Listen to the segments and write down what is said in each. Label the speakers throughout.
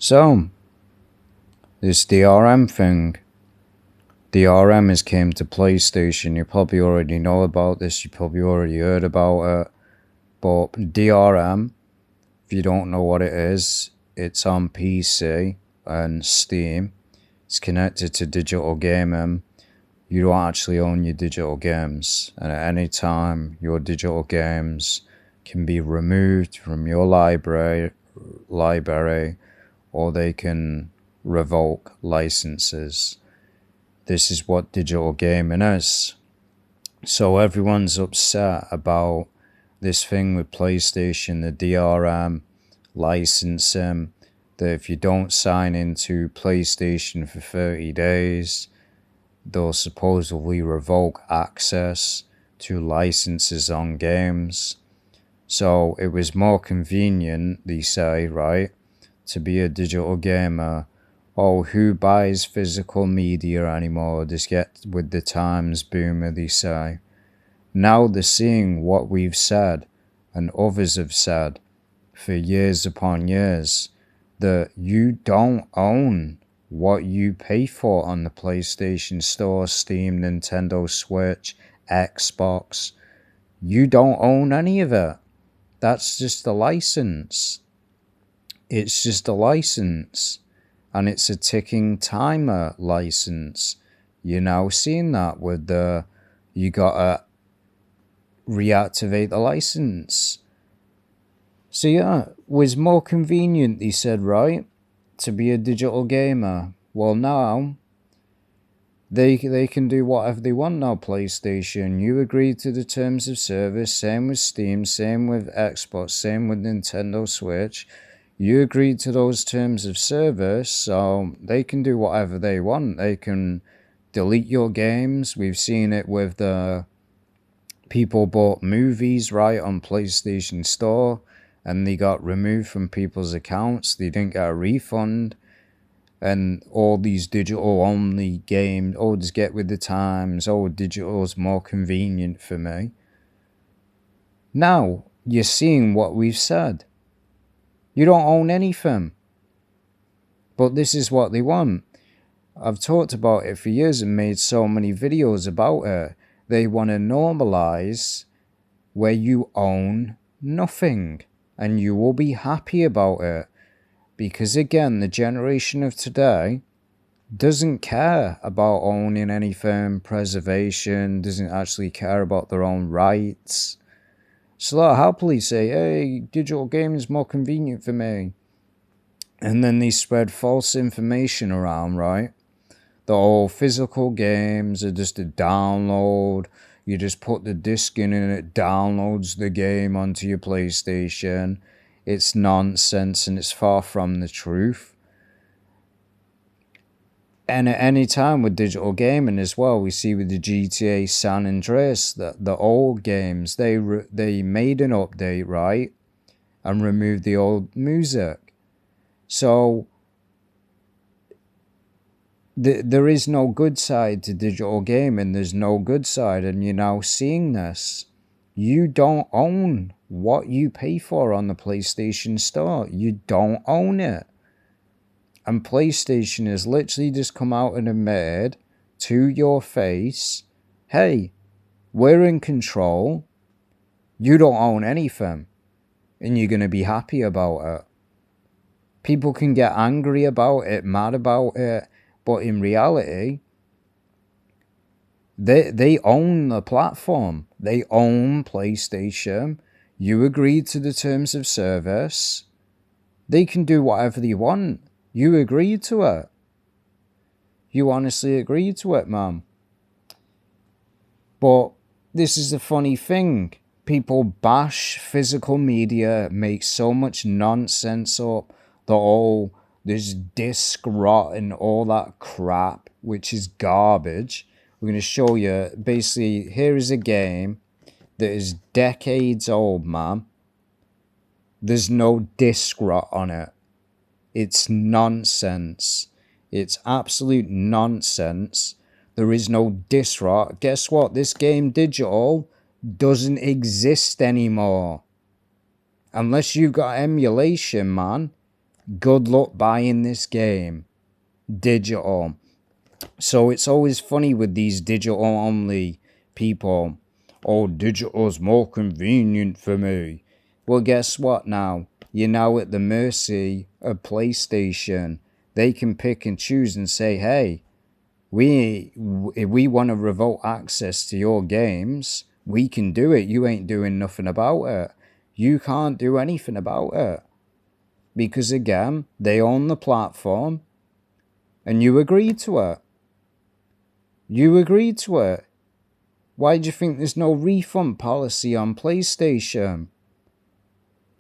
Speaker 1: So, this DRM thing. DRM has came to PlayStation. You probably already know about this. You probably already heard about it. But DRM, if you don't know what it is, it's on PC and Steam. It's connected to digital gaming. You don't actually own your digital games. And at any time, your digital games can be removed from your library or they can revoke licenses. This is what digital gaming is. So everyone's upset about this thing with PlayStation, the DRM licensing, that if you don't sign into PlayStation for 30 days, they'll supposedly revoke access to licenses on games. So it was more convenient, they say, right, to be a digital gamer. Oh, who buys physical media anymore? Just get with the times, boomer, they say. Now they're seeing what we've said and others have said for years upon years, that you don't own what you pay for on the PlayStation Store, Steam, Nintendo Switch, Xbox. You don't own any of it. That's just a license. It's just a license. And it's a ticking timer license. You're now seeing that with you gotta reactivate the license. So yeah, it was more convenient, they said, right, to be a digital gamer. Well, now they can do whatever they want now, PlayStation. You agreed to the terms of service, same with Steam, same with Xbox, same with Nintendo Switch. You agreed to those terms of service, so they can do whatever they want. They can delete your games. We've seen it with the people bought movies, right, on PlayStation Store, and they got removed from people's accounts. They didn't get a refund. And all these digital only games, oh, just get with the times, oh, digital is more convenient for me. Now, you're seeing what we've said. You don't own anything. But this is what they want. I've talked about it for years and made so many videos about it. They want to normalize where you own nothing. And you will be happy about it. Because again, the generation of today doesn't care about owning anything, preservation, doesn't actually care about their own rights. So they'll happily say, hey, digital gaming is more convenient for me. And then they spread false information around, right? The old physical games are just a download. You just put the disc in and it downloads the game onto your PlayStation. It's nonsense and it's far from the truth. And at any time with digital gaming as well, we see with the GTA San Andreas that the old games, they made an update, right, and removed the old music. So there is no good side to digital gaming. There's no good side, and you're now seeing this. You don't own what you pay for on the PlayStation Store. You don't own it. And PlayStation has literally just come out and admitted to your face, hey, we're in control. You don't own anything. And you're going to be happy about it. People can get angry about it, mad about it. But in reality, they own the platform. They own PlayStation. You agreed to the terms of service. They can do whatever they want. You agreed to it. You honestly agreed to it, man. But this is the funny thing. People bash physical media, make so much nonsense up. The whole, there's disc rot and all that crap, which is garbage. We're going to show you, basically, here is a game that is decades old, man. There's no disc rot on it. It's nonsense. It's absolute nonsense. There is no disc rot. Guess what? This game digital doesn't exist anymore. Unless you've got emulation, man. Good luck buying this game digital. So it's always funny with these digital only people. Oh, digital's more convenient for me. Well, guess what now? You're now at the mercy of PlayStation. They can pick and choose and say, hey, if we want to revoke access to your games, we can do it. You ain't doing nothing about it. You can't do anything about it. Because again, they own the platform and you agreed to it. You agreed to it. Why do you think there's no refund policy on PlayStation?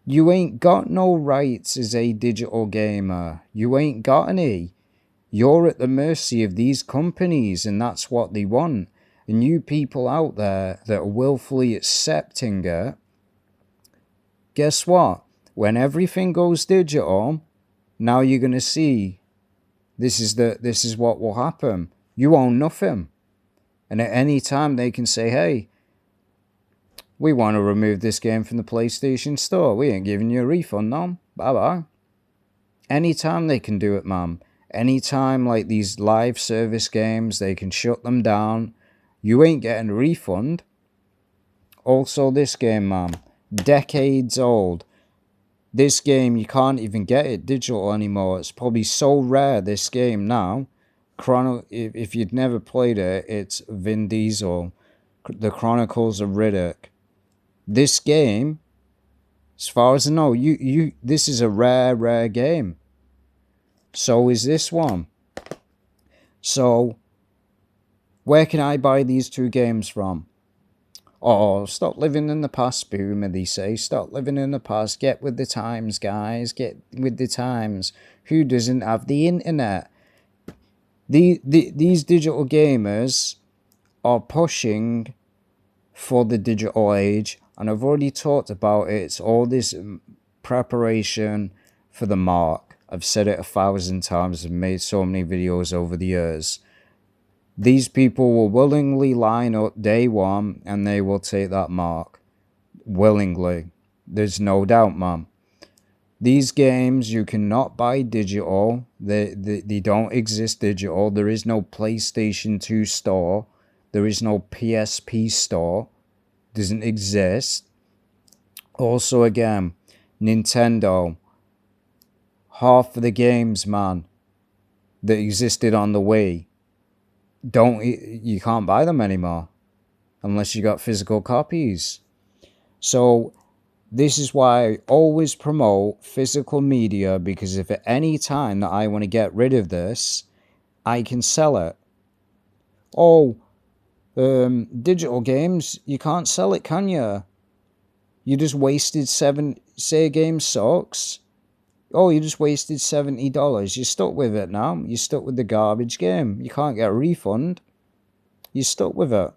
Speaker 1: You ain't got no rights as a digital gamer. You ain't got any. You're at the mercy of these companies, and that's what they want. And you people out there that are willfully accepting it, guess what? When everything goes digital, now you're going to see this is what will happen. You own nothing. And at any time they can say, hey, we want to remove this game from the PlayStation Store. We ain't giving you a refund, no. Bye-bye. Anytime they can do it, ma'am. Anytime, like these live service games, they can shut them down. You ain't getting a refund. Also, this game, ma'am. Decades old. This game, you can't even get it digital anymore. It's probably so rare, this game now. If you'd never played it, it's Vin Diesel. The Chronicles of Riddick. This game, as far as I know, this is a rare game. So is this one. So, where can I buy these two games from? Oh, stop living in the past, Boomer, they say. Stop living in the past. Get with the times, guys. Get with the times. Who doesn't have the internet? These digital gamers are pushing for the digital age, and I've already talked about it. It's all this preparation for the mark. I've said it 1,000 times. I've made so many videos over the years. These people will willingly line up day one and they will take that mark. Willingly. There's no doubt, man. These games you cannot buy digital. They don't exist digital. There is no PlayStation 2 store. There is no PSP store. Doesn't exist. Also, again, Nintendo. Half of the games, man, that existed on the Wii, you can't buy them anymore unless you got physical copies. So this is why I always promote physical media, because if at any time that I want to get rid of this, I can sell it. Oh, digital games, you can't sell it, can you? You just wasted say a game sucks. Oh, you just wasted $70. You're stuck with it now. You're stuck with the garbage game. You can't get a refund. You're stuck with it.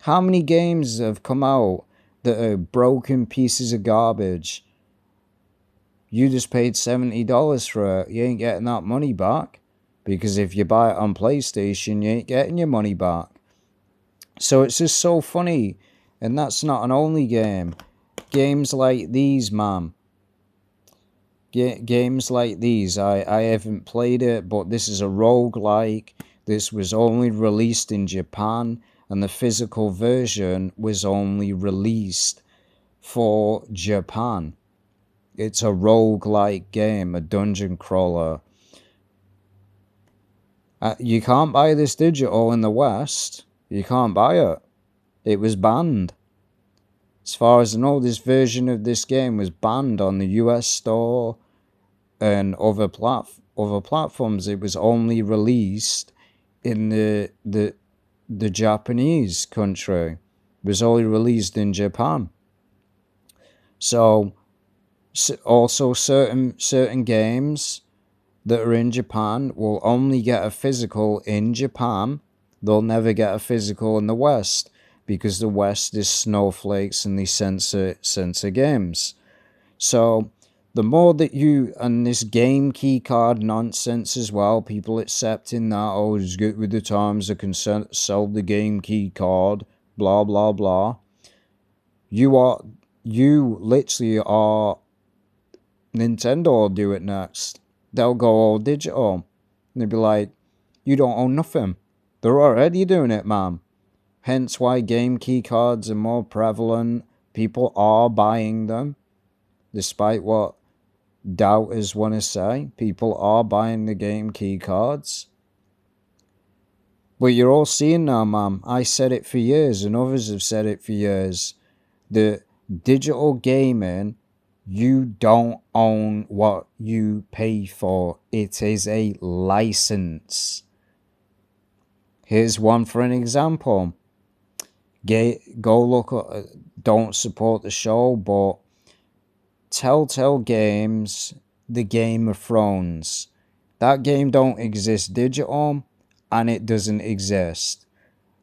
Speaker 1: How many games have come out that are broken pieces of garbage? You just paid $70 for it. You ain't getting that money back. Because if you buy it on PlayStation, you ain't getting your money back. So it's just so funny. And that's not an only game. Games like these, man. Games like these, I haven't played it, but this is a roguelike. This was only released in Japan, and the physical version was only released for Japan. It's a roguelike game, a dungeon crawler. You can't buy this digital in the West. You can't buy it. It was banned. As far as I know, this version of this game was banned on the US store and other platforms. It was only released in the Japanese country. It was only released in Japan. So also certain games that are in Japan will only get a physical in Japan. They'll never get a physical in the West, because the West is snowflakes and they censor games. So the more that you, and this game key card nonsense as well, people accepting that, oh, just get with the times, I can sell the game key card, blah, blah, blah. You literally are Nintendo will do it next. They'll go all digital. And they'll be like, you don't own nothing. They're already doing it, man. Hence why game key cards are more prevalent. People are buying them. Despite what doubters want to say, people are buying the game key cards. But you're all seeing now, man. I said it for years, and others have said it for years. The digital gaming, you don't own what you pay for. It is a license. Here's one for an example. Go look at, don't support the show, but Telltale Games, The Game of Thrones. That game don't exist digital, and it doesn't exist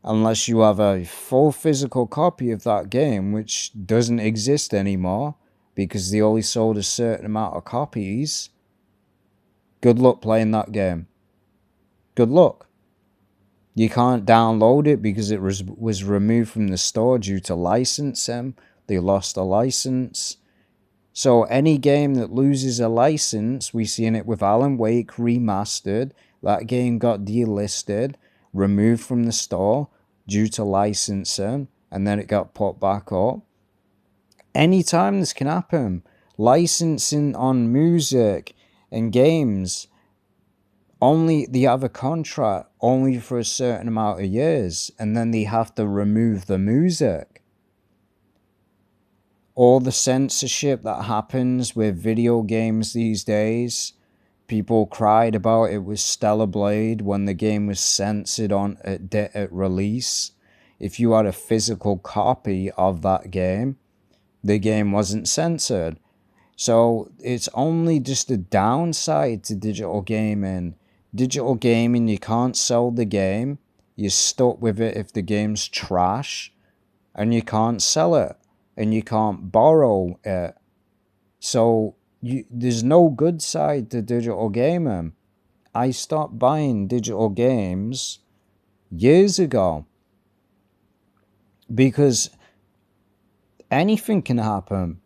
Speaker 1: unless you have a full physical copy of that game, which doesn't exist anymore because they only sold a certain amount of copies. Good luck playing that game. Good luck. You can't download it because it was removed from the store due to licensing. They lost a license. So any game that loses a license, we seen it with Alan Wake Remastered. That game got delisted, removed from the store due to licensing, and then it got put back up. Anytime this can happen. Licensing on music and games, only they have a contract only for a certain amount of years, and then they have to remove the music. All the censorship that happens with video games these days, people cried about it with Stellar Blade when the game was censored at release. If you had a physical copy of that game, the game wasn't censored. So it's only just a downside to digital gaming. Digital gaming, you can't sell the game. You're stuck with it if the game's trash. And you can't sell it. And you can't borrow it. So there's no good side to digital gaming. I stopped buying digital games years ago. Because anything can happen.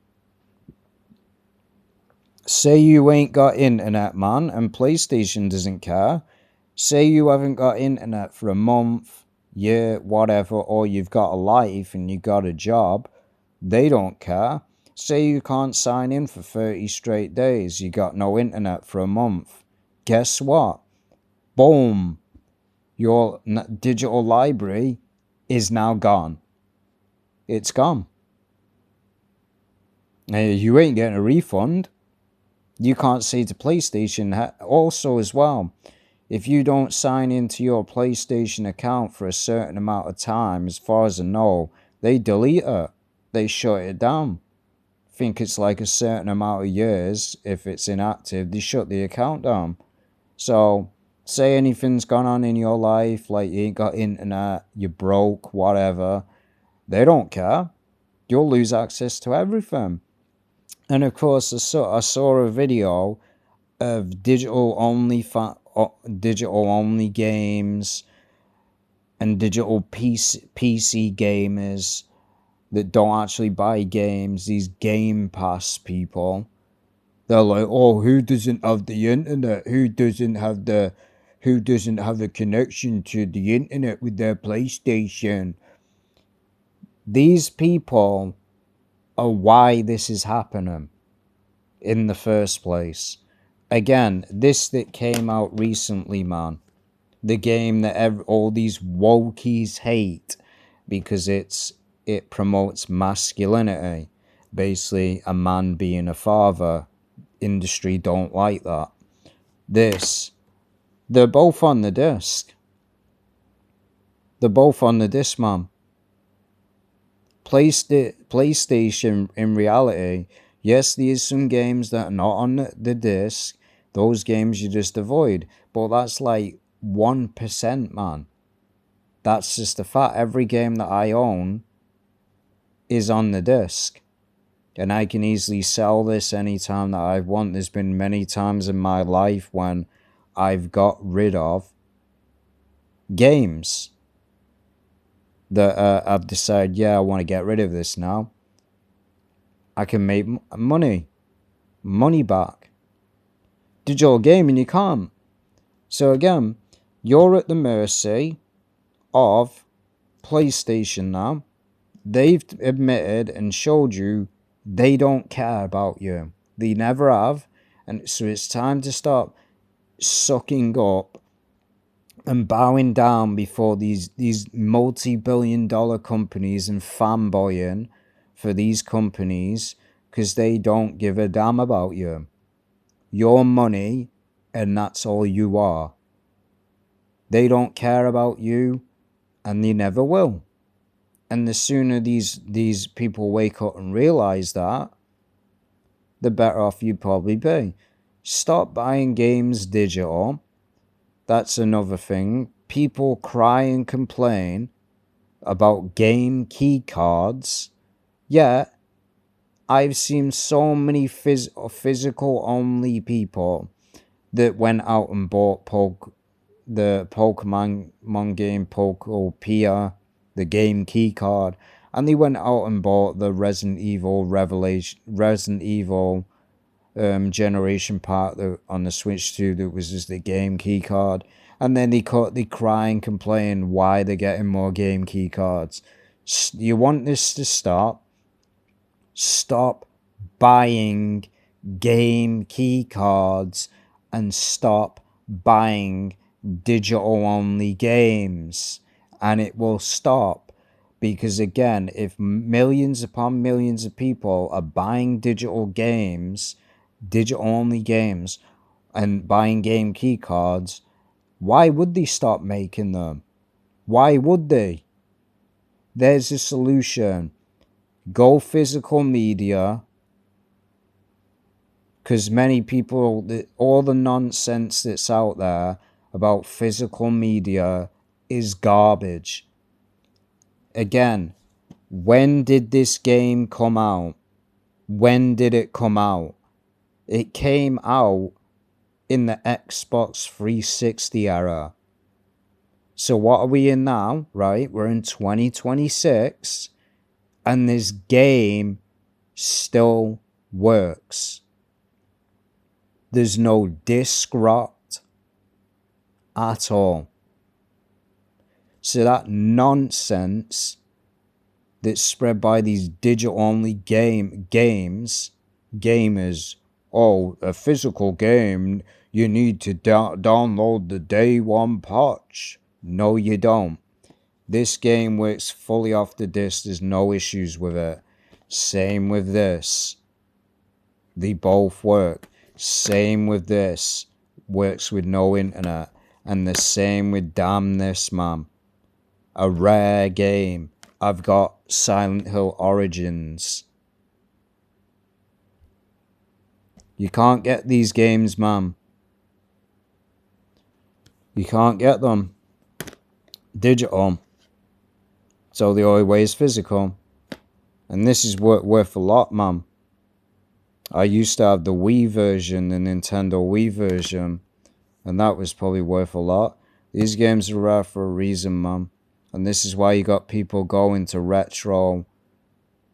Speaker 1: Say you ain't got internet, man, and PlayStation doesn't care. Say you haven't got internet for a month, year, whatever, or you've got a life and you got a job. They don't care. Say you can't sign in for 30 straight days. You got no internet for a month. Guess what? Boom. Your digital library is now gone. It's gone. You ain't getting a refund. You can't say to PlayStation also as well. If you don't sign into your PlayStation account for a certain amount of time, as far as I know, they delete it. They shut it down. I think it's like a certain amount of years. If it's inactive, they shut the account down. So, say anything's gone on in your life, like you ain't got internet, you're broke, whatever. They don't care. You'll lose access to everything. And of course, I saw a video of digital only games and digital PC gamers that don't actually buy games. These Game Pass people, they're like, oh, who doesn't have the internet? Who doesn't have a connection to the internet with their PlayStation? These people are why this is happening in the first place. Again, this that came out recently, man. The game that all these wokies hate because it promotes masculinity. Basically, a man being a father. Industry don't like that. They're both on the disc. They're both on the disc, man. PlayStation, in reality, yes, there's some games that are not on the disc. Those games you just avoid. But that's like 1%, man. That's just a fact. Every game that I own is on the disc. And I can easily sell this anytime that I want. There's been many times in my life when I've got rid of games that I've decided, yeah, I want to get rid of this now. I can make money. money back. Digital gaming, you can't. So again, you're at the mercy of PlayStation now. They've admitted and showed you they don't care about you. They never have. And so it's time to stop sucking up and bowing down before these multi-billion-dollar companies and fanboying for these companies because they don't give a damn about you. Your money, and that's all you are. They don't care about you, and they never will. And the sooner these people wake up and realize that, the better off you'd probably be. Stop buying games digital. That's another thing. People cry and complain about game key cards. Yet, I've seen so many physical only people that went out and bought the Pokemon game Pokopia, the game key card, and they went out and bought the Resident Evil generation part on the Switch 2 that was just the game key card, and then they cry and complain why they're getting more game key cards. You want this to stop? Stop buying game key cards and stop buying digital only games, and it will stop. Because again, if millions upon millions of people are buying digital only games, and buying game key cards, why would they stop making them? Why would they? There's a solution. Go physical media. Because many people, all the nonsense that's out there about physical media is garbage. Again, when did this game come out? When did it come out? It came out in the Xbox 360 era. So what are we in now, right? We're in 2026, and this game still works. There's no disc rot at all. So that nonsense that's spread by these digital-only gamers, oh, a physical game, you need to download the day one patch. No, you don't. This game works fully off the disc. There's no issues with it. Same with this. They both work. Same with this. Works with no internet. And the same with damn this, man. A rare game. I've got Silent Hill Origins. You can't get these games, man. You can't get them digital. So the only way is physical. And this is worth a lot, man. I used to have the Wii version, the Nintendo Wii version, and that was probably worth a lot. These games are rare for a reason, man. And this is why you got people going to retro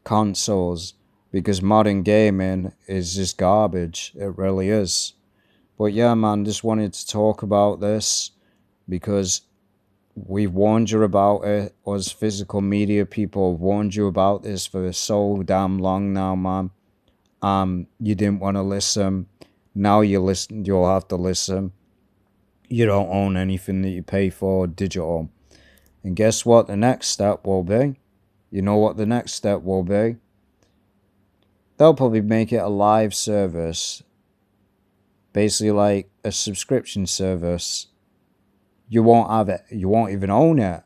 Speaker 1: consoles, because modern gaming is just garbage. It really is. But yeah, man, just wanted to talk about this because we've warned you about it. Us physical media people have warned you about this for so damn long now, man. You didn't want to listen. Now you'll have to listen. You don't own anything that you pay for digital. And guess what the next step will be? You know what the next step will be? They'll probably make it a live service. Basically like a subscription service. You won't have it. You won't even own it.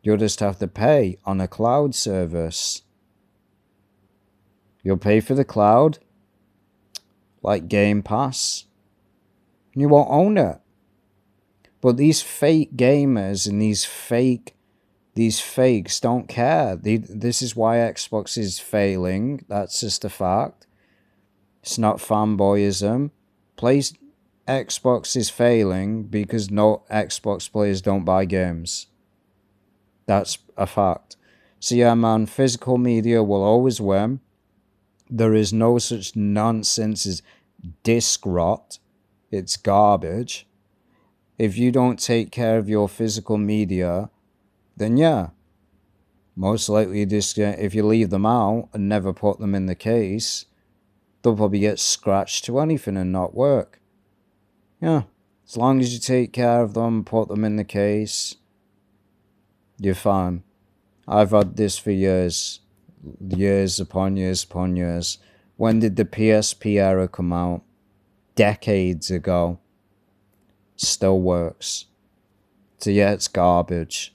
Speaker 1: You'll just have to pay on a cloud service. You'll pay for the cloud, like Game Pass. You won't own it. But these fake gamers and these fakes don't care. This is why Xbox is failing. That's just a fact. It's not fanboyism. Xbox is failing because no Xbox players don't buy games. That's a fact. So yeah, man, physical media will always win. There is no such nonsense as disc rot. It's garbage. If you don't take care of your physical media, then yeah, most likely if you leave them out and never put them in the case, they'll probably get scratched to anything and not work. Yeah, as long as you take care of them, put them in the case, you're fine. I've had this for years. Years upon years upon years. When did the PSP era come out? Decades ago. Still works. So yeah, it's garbage.